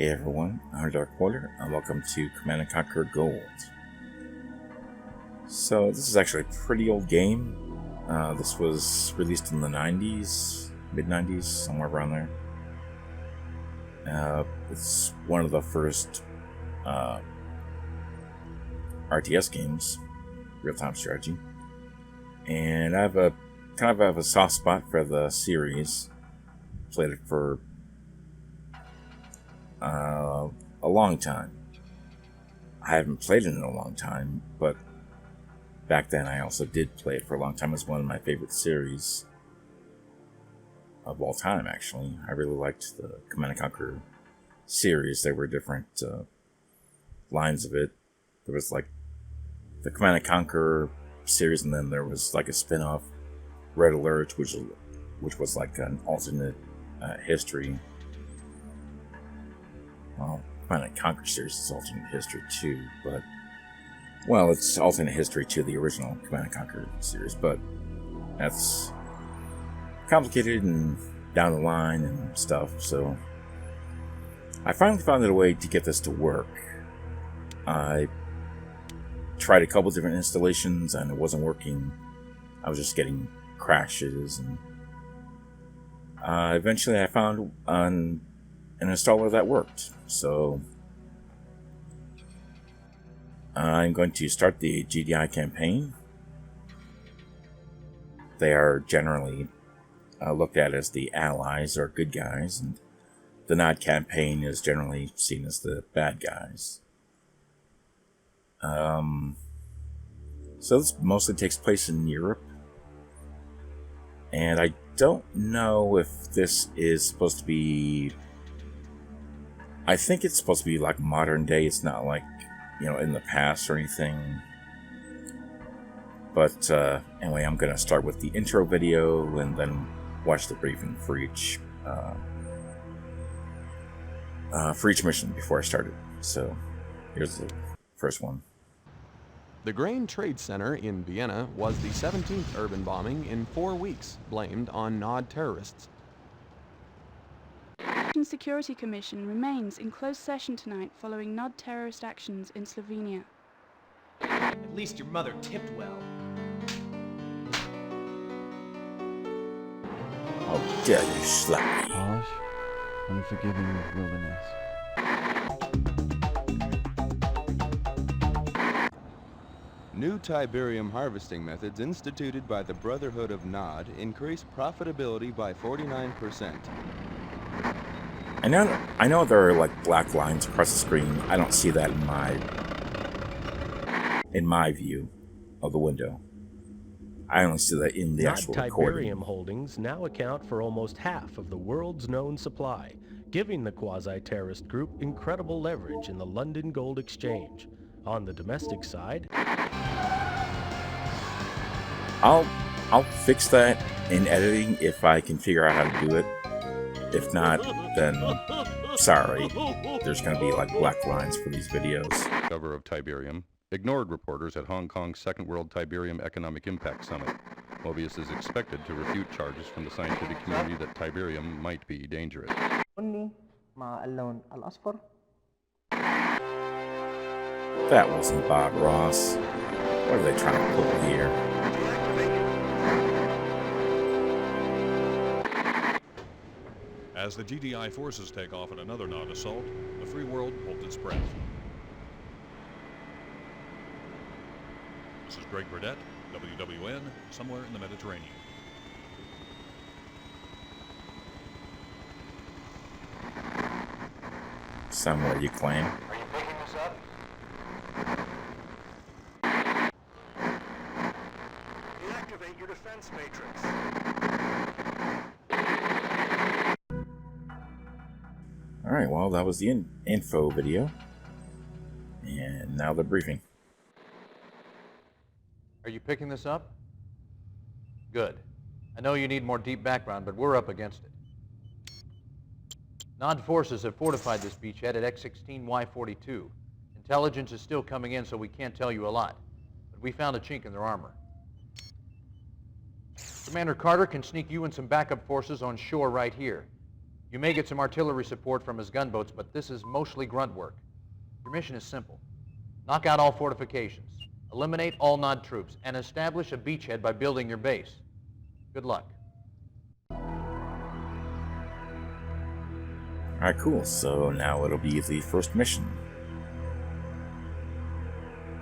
Hey everyone, I'm Dark Porter, and welcome to Command & Conquer Gold. So this is actually a pretty old game. This was released in the 90s, mid-90s, somewhere around there. It's one of the first RTS games, real-time strategy. And I have a soft spot for the series. Played it for a long time. I haven't played it in a long time, but back then I also did play it for a long time. It's one of my favorite series of all time, actually. I really liked the Command & Conquer series. There were different lines of it. There was like the Command & Conquer series, and then there was like a spin-off, Red Alert, which was like an alternate history. Well, Command & Conquer series is alternate history too, but well, it's alternate history to the original Command & Conquer series, but that's complicated and down the line and stuff, so I finally found a way to get this to work. I tried a couple different installations and it wasn't working. I was just getting crashes, and eventually I found an installer that worked. So I'm going to start the GDI campaign. They are generally looked at as the allies or good guys, and the Nod campaign is generally seen as the bad guys. So this mostly takes place in Europe, and I don't know if this is supposed to be... I think it's supposed to be like modern day. It's not like, in the past or anything. But anyway, I'm going to start with the intro video and then watch the briefing for each mission before I start it. So here's the first one. The Grain Trade Center in Vienna was the 17th urban bombing in 4 weeks, blamed on Nod terrorists. The Security Commission remains in closed session tonight following Nod terrorist actions in Slovenia. At least your mother tipped well. How dare you slap me? Harsh, unforgiving wilderness. New Tiberium harvesting methods instituted by the Brotherhood of Nod increase profitability by 49%. I know there are like black lines across the screen. I don't see that in my view of the window. I only see that in the actual recording. Tiberium holdings now account for almost half of the world's known supply, giving the quasi-terrorist group incredible leverage in the London Gold Exchange. On the domestic side, I'll fix that in editing if I can figure out how to do it. If not, then sorry. There's going to be like black lines for these videos. Cover of Tiberium ignored reporters at Hong Kong's Second World Tiberium Economic Impact Summit. Mobius is expected to refute charges from the scientific community that Tiberium might be dangerous. That wasn't Bob Ross. What are they trying to pull here? As the GDI forces take off in another Nod assault, the free world holds its breath. This is Greg Burdett, WWN, somewhere in the Mediterranean. Somewhere, you claim. Are you picking this up? Deactivate your defense matrix. Alright, well, that was the info video. And now the briefing. Are you picking this up? Good. I know you need more deep background, but we're up against it. Nod forces have fortified this beachhead at X-16Y42. Intelligence is still coming in, so we can't tell you a lot. But we found a chink in their armor. Commander Carter can sneak you and some backup forces on shore right here. You may get some artillery support from his gunboats, but this is mostly grunt work. Your mission is simple. Knock out all fortifications, eliminate all Nod troops, and establish a beachhead by building your base. Good luck. Alright, cool. So now it'll be the first mission.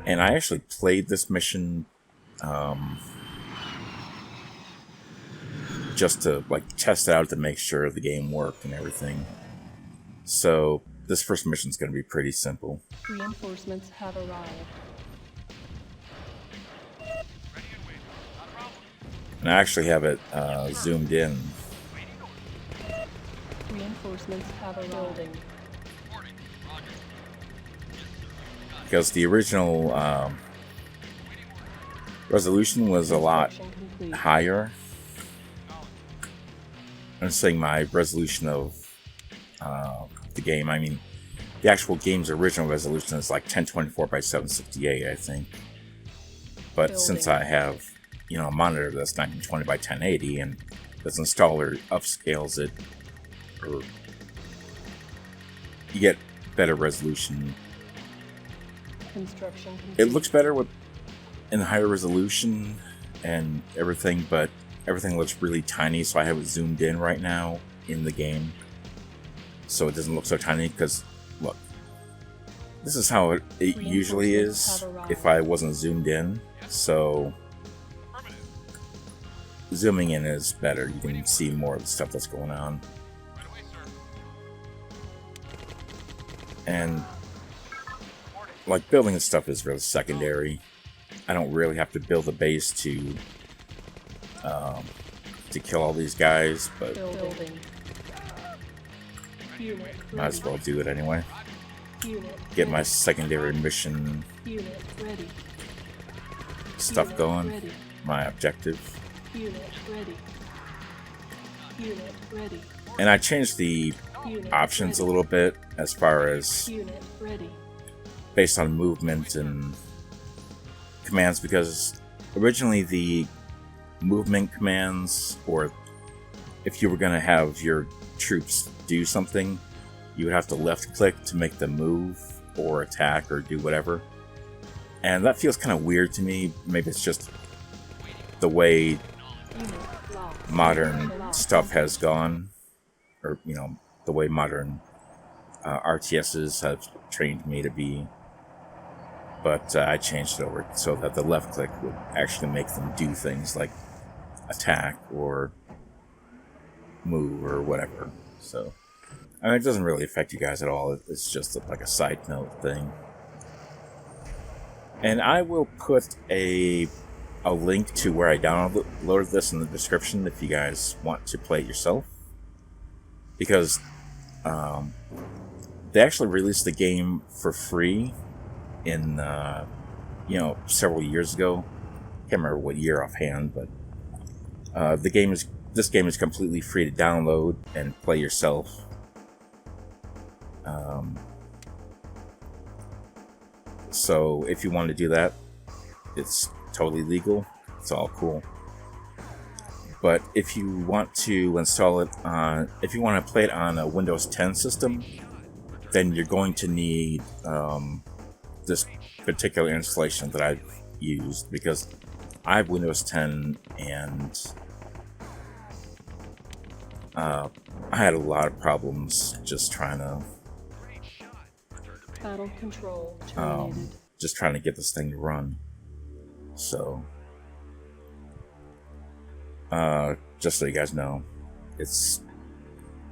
And I actually played this mission just to like test it out to make sure the game worked and everything. So this first mission is going to be pretty simple. Reinforcements have arrived. And I actually have it zoomed in. Reinforcements have arrived. Because the original resolution was a lot higher. I'm saying my resolution of the game, I mean, the actual game's original resolution is like 1024 by 768, I think. But since I have, you know, a monitor that's 1920 by 1080, and this installer upscales it, or you get better resolution. Construction complete. It looks better with in higher resolution and everything, but everything looks really tiny, so I have it zoomed in right now in the game, so it doesn't look so tiny. Because look, this is how it usually is if I wasn't zoomed in. So zooming in is better. You can see more of the stuff that's going on. And like building and stuff is really secondary. I don't really have to build a base to kill all these guys, but might as well do it anyway. Get my secondary mission stuff going. My objective. And I changed the options a little bit as far as based on movement and commands, because originally the movement commands, or if you were going to have your troops do something, you would have to left click to make them move or attack or do whatever. And that feels kind of weird to me. Maybe it's just the way modern stuff has gone, or you know, the way modern RTSs have trained me to be. But I changed it over so that the left click would actually make them do things like attack or move or whatever. So I mean, it doesn't really affect you guys at all. It's just like a side note thing. And I will put a link to where I downloaded this in the description if you guys want to play it yourself. Because they actually released the game for free in several years ago. Can't remember what year offhand, but this game is completely free to download and play yourself. So if you want to do that, it's totally legal. It's all cool. But if you want to install it on, if you want to play it on a Windows 10 system, then you're going to need this particular installation that I've used, because I have Windows 10 and I had a lot of problems just trying to battle control terminated. Just trying to get this thing to run. So just so you guys know,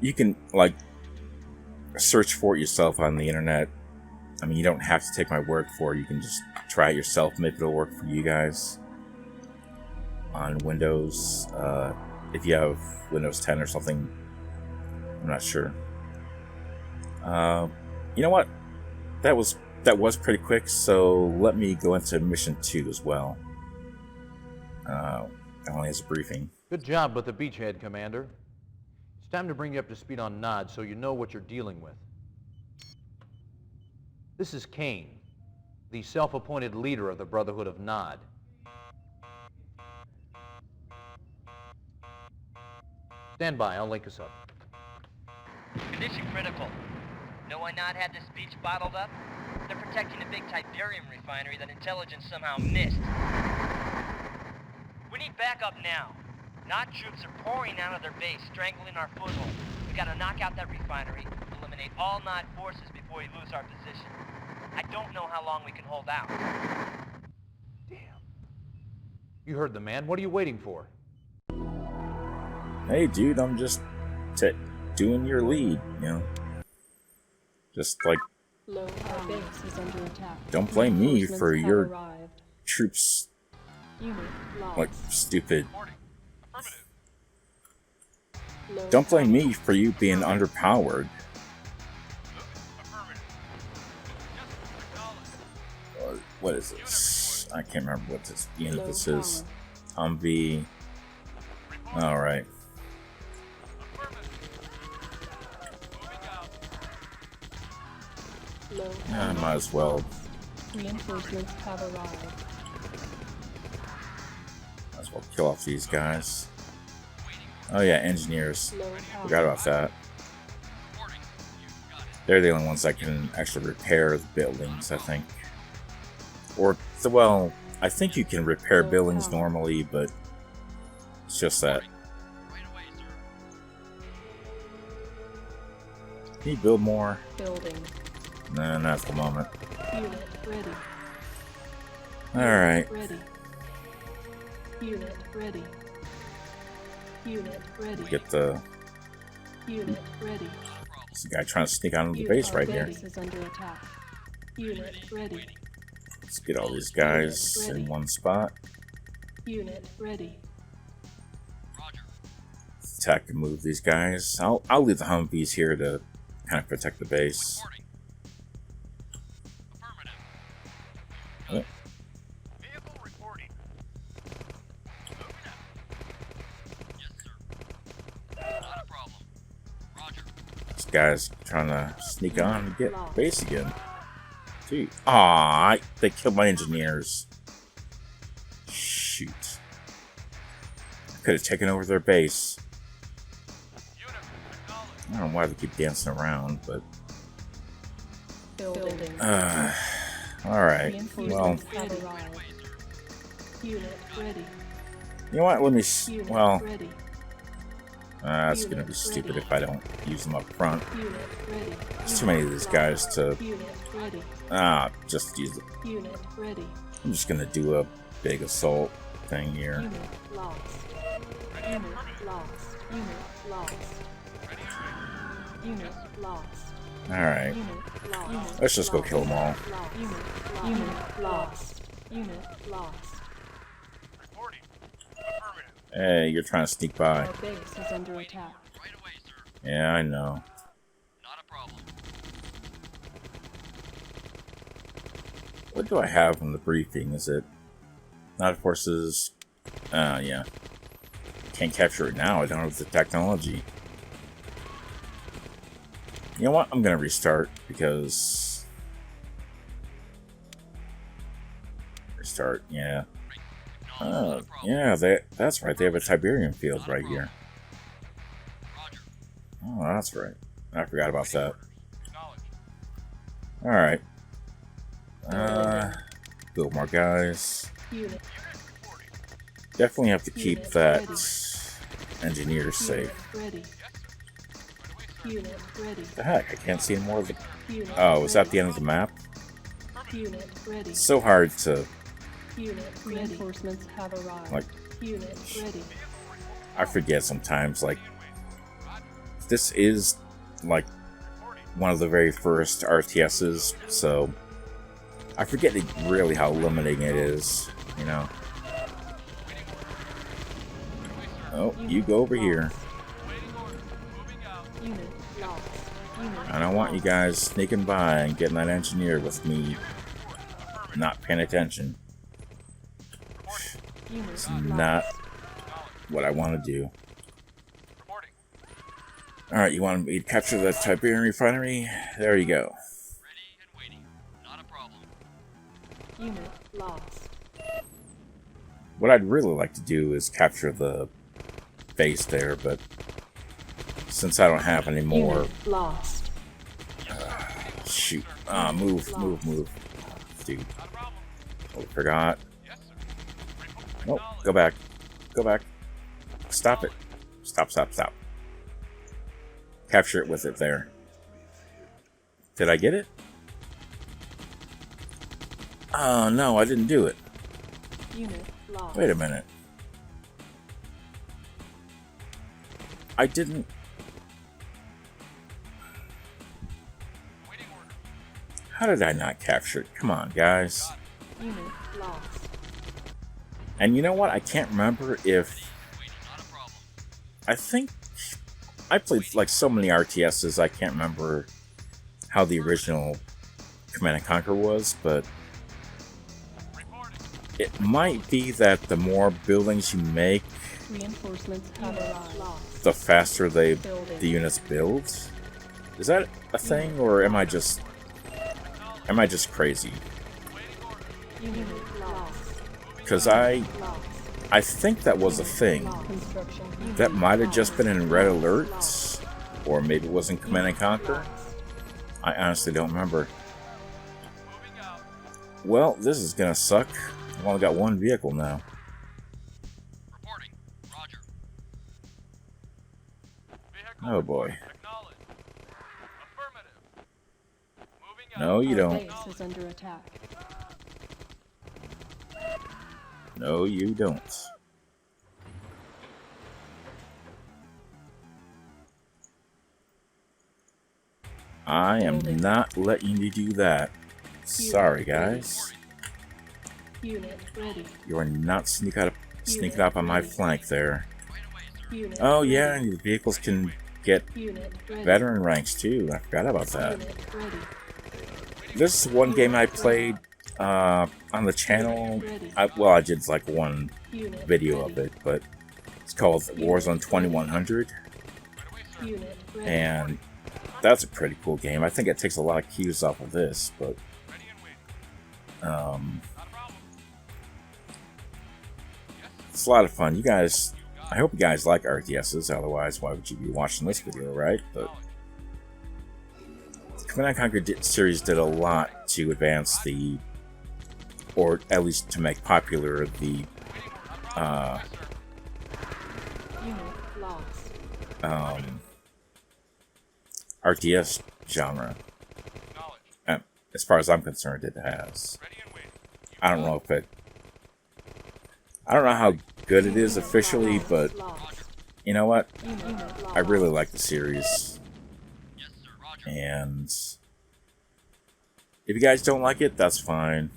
you can like search for it yourself on the internet. I mean, you don't have to take my word for it. You can just try it yourself. Maybe it'll work for you guys on Windows. If you have Windows 10 or something, I'm not sure. You know what? That was pretty quick. So let me go into mission 2 as well. Only as a briefing. Good job with the beachhead, Commander. It's time to bring you up to speed on Nod so you know what you're dealing with. This is Kane, the self-appointed leader of the Brotherhood of Nod. Stand by, I'll link us up. Condition critical. Know why Nod had this beach bottled up? They're protecting a big Tiberium refinery that intelligence somehow missed. We need backup now. Nod troops are pouring out of their base, strangling our foothold. We gotta knock out that refinery, eliminate all Nod forces before we lose our position. I don't know how long we can hold out. Damn. You heard the man. What are you waiting for? Hey, dude, I'm just doing your lead, you know. Just like, Low, our base is under attack. don't blame me Reinforcements for have your arrived. troops, Unit lost. like, stupid. Low Don't blame me for you being underpowered. What is this? I can't remember what this unit this is. Humvee. Alright. Low Yeah, I might as well. Reinforcements have arrived. Might as well kill off these guys. Oh yeah, engineers. Low power. Forgot about that. They're the only ones that can actually repair the buildings, I think. Or, well, I think you can repair buildings normally, but it's just that. Can you build more? Building. No, not at the moment. Unit ready. Alright. Ready. Unit ready. Unit ready. Get the... Unit ready. This guy trying to sneak onto the Unit base right here. base is under attack. Unit ready. Let's get all these guys in one spot. Unit ready. Attack and move these guys. I'll leave the Humvees here to kind of protect the base. Oh. This guy's trying to sneak on and get base again. Dude. Aw, they killed my engineers. Shoot. Could have taken over their base. I don't know why they keep dancing around, but... Building. Alright. Well, Have arrived. Unit ready. you know what? Let me... Unit Well, ready. that's gonna be stupid if I don't use them up front. Unit ready. There's too many of these guys to... Unit ready. just use it. Unit ready. I'm just gonna do a big assault thing here. Unit lost. Unit lost. Unit lost. Unit lost. Alright. Unit lost. Let's just go kill them all. Unit lost. Unit lost. Hey, you're trying to sneak by. Our base is under attack. Yeah, I know. What do I have in the briefing? Is it Nod forces? Yeah. Can't capture it now. I don't have the technology. You know what? I'm gonna restart because restart. Yeah. Oh, yeah. That's right. They have a Tiberium field right here. Oh, that's right. I forgot about that. All right. Build more guys. Unit. Definitely have to keep that engineer safe. Ready. Unit ready. The heck? I can't see any more of the... Unit Oh, is that the end of the map? Unit ready. It's so hard to... Unit reinforcements have arrived. Like, Unit ready. I forget sometimes, like... This is, like, one of the very first RTSs, so... I forget really how limiting it is, you know? Oh, you go over here. Unit lost. Unit I don't want you guys sneaking by and getting that engineer with me not paying attention. It's not what I want to do. Alright, you want me to capture the Tiberium refinery? There you go. Unit lost. What I'd really like to do is capture the base there, but since I don't have any more. Unit lost. Shoot. Move. Dude. Oh, forgot. Nope. Go back. Stop it. Stop. Capture it with it there. Did I get it? Oh, no, I didn't do it. Unit lost. Wait a minute. I didn't... How did I not capture it? Come on, guys. Unit lost. And you know what? I can't remember if... I think... I played like so many RTSs, I can't remember how the original Command & Conquer was, but... It might be that the more buildings you make, Reinforcements have arrived. the faster the units build. Is that a thing, or am I just crazy? Unit lost. Because I think that was a thing. That might have just been in Red Alert, or maybe it was in Command & Conquer. I honestly don't remember. Well, this is gonna suck. I've only got one vehicle now. Oh boy. No, you don't. Base is under attack. No, you don't. I am not letting you do that. Sorry, guys. Unit ready. You are not sneaking up on my flank there. Unit Oh yeah, and the vehicles can get Unit ready. veteran ranks too. I forgot about that. Unit ready. This is one game I played on the channel. I did like one Unit video ready. of it, but it's called Warzone 2100, Unit ready. and that's a pretty cool game. I think it takes a lot of cues off of this, but it's a lot of fun. You guys, I hope you guys like RTSs. Otherwise, why would you be watching this video, right? But Command & Conquer series did a lot to advance the, or at least to make popular the Unit lost. RTS genre. As far as I'm concerned, it has. I don't know if it... I don't know how good it is officially, but you know what? I really like the series. And if you guys don't like it, that's fine.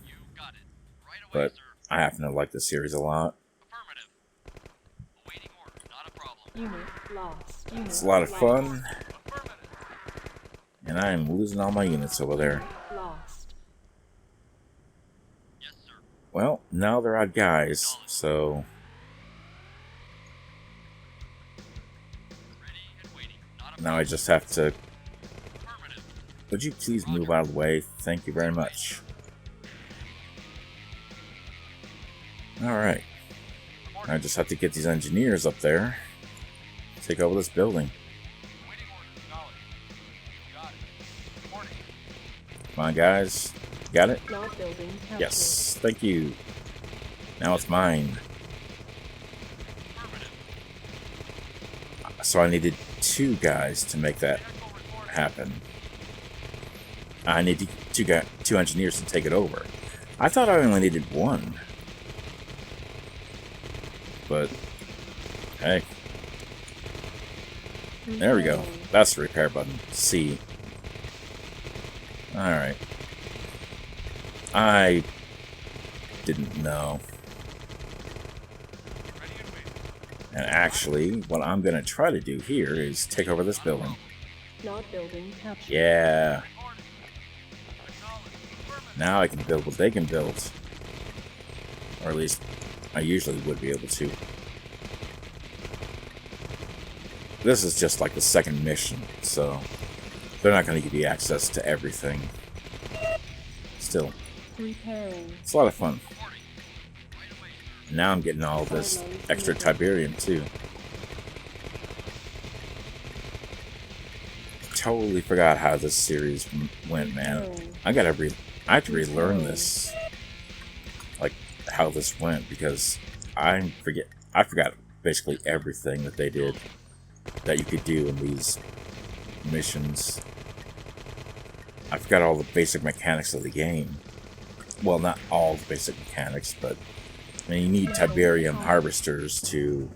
But I happen to like the series a lot. Unit lost. It's a lot of fun. And I am losing all my units over there. Lost. Well, now they're out guys, so... Now I just have to... Would you please move out of the way? Thank you very much. Alright. I just have to get these engineers up there. Take over this building. Come on, guys. Got it? Not building captured. Yes. Thank you. Now it's mine. So I needed 2 guys to make that happen. I need 2 engineers to take it over. I thought I only needed 1. But, hey. There we go. That's the repair button. C. Alright. I didn't know. And actually, what I'm going to try to do here is take over this building. Not building captured. Yeah. Now I can build what they can build. Or at least, I usually would be able to. This is just like the second mission, so they're not going to give you access to everything. Still, Repairing. it's a lot of fun. Now I'm getting all this extra Tiberium too. totally forgot how this series went, man. I have to relearn this, like how this went, because I forgot basically everything that they did that you could do in these missions. I forgot all the basic mechanics of the game. Well, not all the basic mechanics, but I mean, you need Tiberium harvesters to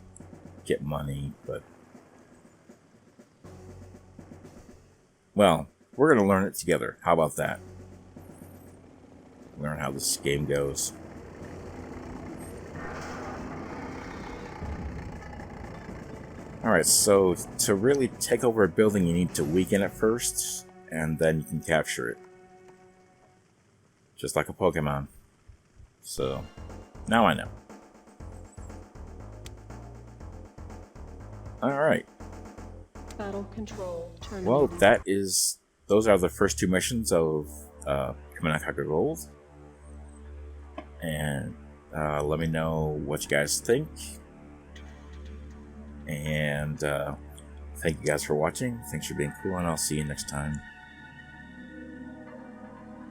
get money, but well, we're gonna learn it together. How about that? Learn how this game goes. Alright, so to really take over a building, you need to weaken it first, and then you can capture it. Just like a Pokemon. So, now I know. Alright. Battle control. Well, those are the first two missions of Command & Conquer Gold. And let me know what you guys think. And thank you guys for watching. Thanks for being cool, and I'll see you next time.